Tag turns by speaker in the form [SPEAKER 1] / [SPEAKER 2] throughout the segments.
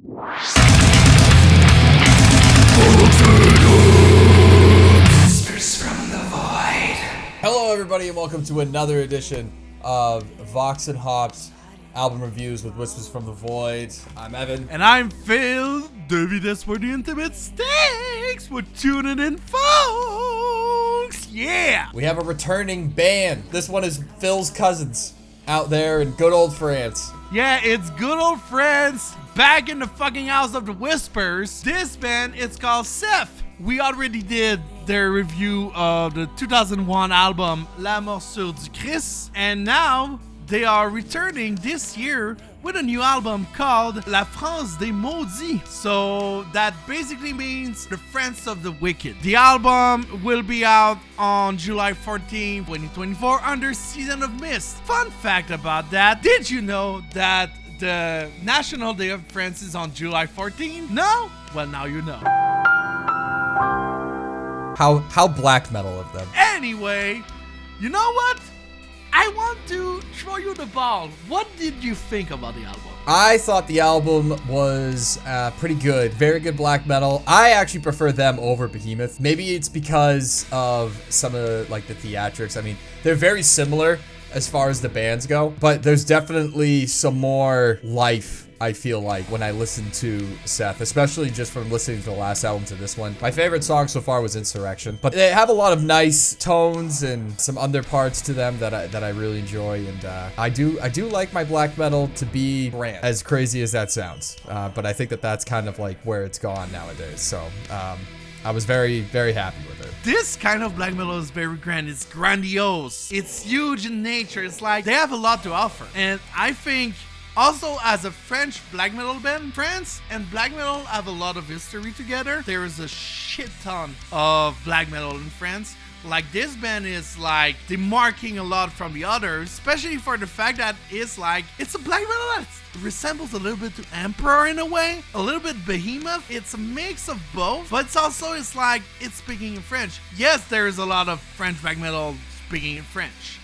[SPEAKER 1] Whispers from the void. Hello everybody and welcome to another edition of Vox and Hops album reviews with Whispers from the Void. I'm Evan.
[SPEAKER 2] And I'm Phil. Davides for the Intimate Stakes. We're tuning in, folks. Yeah.
[SPEAKER 1] We have a returning band. This one is Phil's cousins out there in good old France.
[SPEAKER 2] Yeah, it's good old France back in the fucking house of the Whispers. This band, it's called Seth. We already did their review of the 2001 album La Morsure du Christ. And now they are returning this year with a new album called La France Des Maudits. So that basically means the France of the Wicked. The album will be out on July 14, 2024 under Season of Mist. Fun fact about that, did you know that the National Day of France is on July 14? No? Well, now you know.
[SPEAKER 1] How black metal of them.
[SPEAKER 2] Anyway, you know what? I want to throw you the ball. What did you think about the album?
[SPEAKER 1] I thought the album was pretty good. Very good black metal. I actually prefer them over Behemoth. Maybe it's because of some of like the theatrics. I mean, they're very similar as far as the bands go, but there's definitely some more life, I feel like, when I listen to Seth, especially just from listening to the last album to this one. My favorite song so far was Insurrection, but they have a lot of nice tones and some under parts to them that I really enjoy, and I do like my black metal to be brand, as crazy as that sounds, but I think that that's kind of like where it's gone nowadays. So I was very, very happy with it.
[SPEAKER 2] This kind of black metal is very grand. It's grandiose. It's huge in nature. It's like they have a lot to offer. And I think also as a French black metal band, France and black metal have a lot of history together. There is a shit ton of black metal in France. Like this band is like demarking a lot from the others, especially for the fact that it's like, it's a black metal that resembles a little bit to Emperor in a way, a little bit Behemoth. It's a mix of both, but it's like it's speaking in French. Yes, there is a lot of French black metal speaking in French,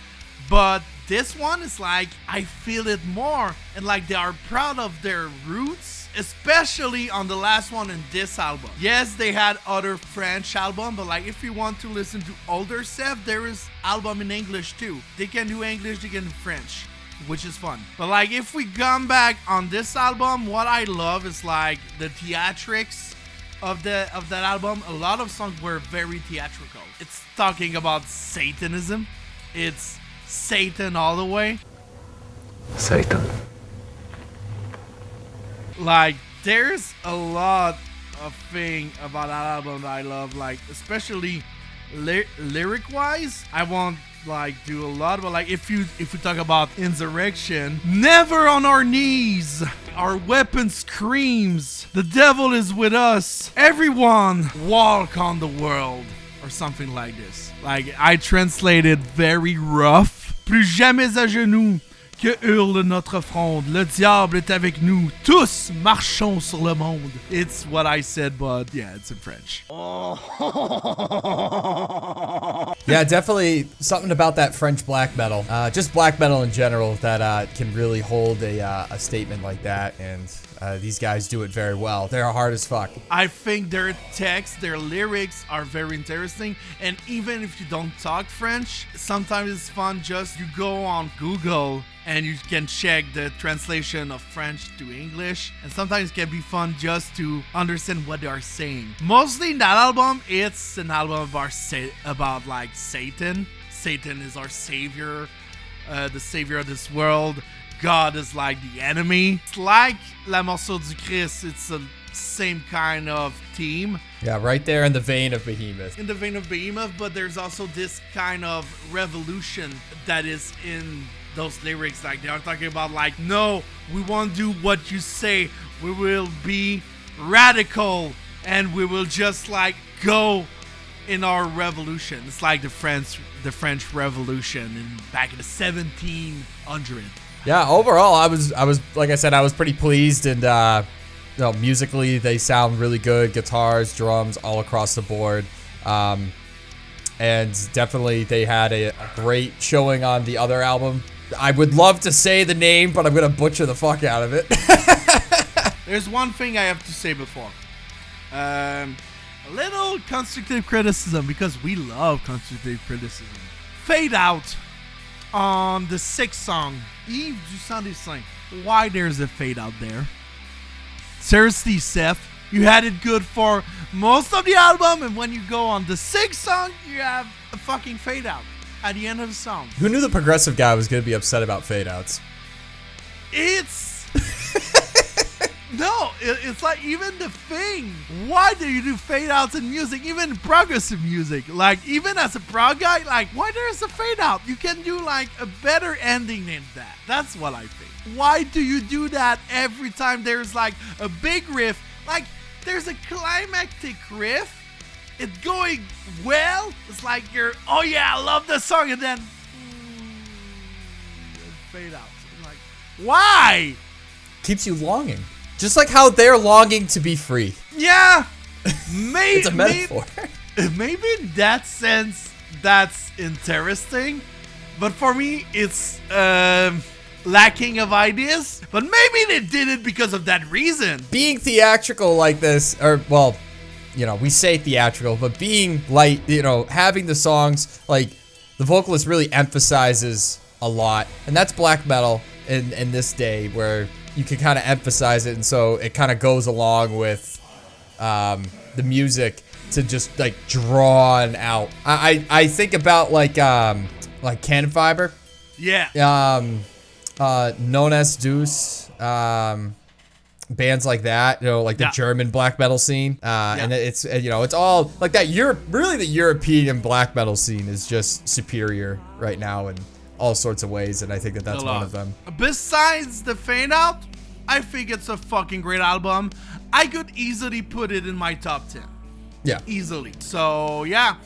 [SPEAKER 2] but this one is like, I feel it more, and like they are proud of their roots, especially on the last one in this album. Yes, they had other French album, but like if you want to listen to older stuff, there is album in English too. They can do English, they can do French, which is fun. But like if we come back on this album, what I love is like the theatrics of that album. A lot of songs were very theatrical. It's talking about Satanism. It's Satan all the way.
[SPEAKER 3] Satan.
[SPEAKER 2] Like there's a lot of thing about that album that I love, like especially lyric wise. I won't like do a lot, but like if we talk about Insurrection, never on our knees, our weapon screams, the devil is with us, everyone walk on the world, or something like this. Like I translated very rough. Plus jamais à genoux que hurle notre fronde. Le diable est avec nous. Tous marchons sur le monde. It's what I said, but yeah, it's in French.
[SPEAKER 1] Yeah, definitely something about that French black metal. Just black metal in general that can really hold a statement like that, and these guys do it very well. They're hard as fuck.
[SPEAKER 2] I think their text, their lyrics are very interesting, and even if you don't talk French, sometimes it's fun just you go on Google and you can check the translation of French to English, and sometimes it can be fun just to understand what they are saying. Mostly in that album, it's an album about like Satan. Satan is our savior, the savior of this world. God is like the enemy. It's like La Morsure du Christ. It's the same kind of theme.
[SPEAKER 1] Yeah, right there in the vein of Behemoth.
[SPEAKER 2] In the vein of Behemoth, but there's also this kind of revolution that is in those lyrics. Like they are talking about like, no, we won't do what you say. We will be radical and we will just like go in our revolution. It's like the French Revolution back in the 1700s.
[SPEAKER 1] Yeah, overall, I was like I said, I was pretty pleased, and musically they sound really good. Guitars, drums, all across the board, and definitely they had a great showing on the other album. I would love to say the name, but I'm gonna butcher the fuck out of it.
[SPEAKER 2] there's one thing I have to say before. A little constructive criticism, because we love constructive criticism. Fade out on the 6th song, Yves du Sang des Saints. Why there's a fade out there? Seriously, Seth, you had it good for most of the album, and when you go on the 6th song, you have a fucking fade out at the end of the song.
[SPEAKER 1] Who knew the progressive guy was going to be upset about fade outs?
[SPEAKER 2] It's no, it's like even the thing. Why do you do fade outs in music, even progressive music? Like, even as a prog guy, like, why there's a fade out? You can do like a better ending than that. That's what I think. Why do you do that every time there's like a big riff? Like, there's a climactic riff. It's going well. It's like oh yeah, I love the song, and then fade out. I'm like, why?
[SPEAKER 1] Keeps you longing. Just like how they're longing to be free.
[SPEAKER 2] Yeah. Maybe,
[SPEAKER 1] It's a metaphor.
[SPEAKER 2] Maybe in that sense, that's interesting. But for me, it's lacking of ideas. But maybe they did it because of that reason.
[SPEAKER 1] Being theatrical like this, or, well, you know, we say theatrical, but being light, you know, having the songs, like, the vocalist really emphasizes a lot. And that's black metal in this day, where you can kind of emphasize it, and so it kind of goes along with the music to just like drawn out. I think about like Cannon Fiber,
[SPEAKER 2] Yeah.
[SPEAKER 1] known as Deuce, bands like that, you know, like the
[SPEAKER 2] Yeah.
[SPEAKER 1] German black metal scene, and it's, you know, it's all like that. Really the European black metal scene is just superior right now in all sorts of ways, and I think that that's one of them.
[SPEAKER 2] Besides the fade out, I think it's a fucking great album. I could easily put it in my top 10.
[SPEAKER 1] Yeah.
[SPEAKER 2] Easily. So yeah,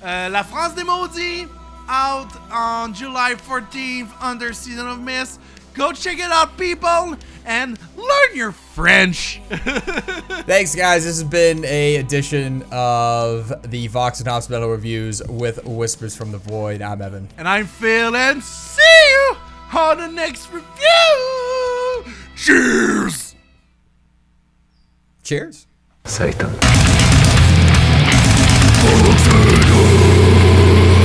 [SPEAKER 2] La France Des Maudits, out on July 14th under Season of Mist. Go check it out, people, and learn your French.
[SPEAKER 1] Thanks, guys. This has been a edition of the Vox and Hops Metal Reviews with Whispers from the Void. I'm Evan.
[SPEAKER 2] And I'm Phil, and see you on the next review. Cheers.
[SPEAKER 1] Cheers.
[SPEAKER 3] Satan.
[SPEAKER 4] vox&hops.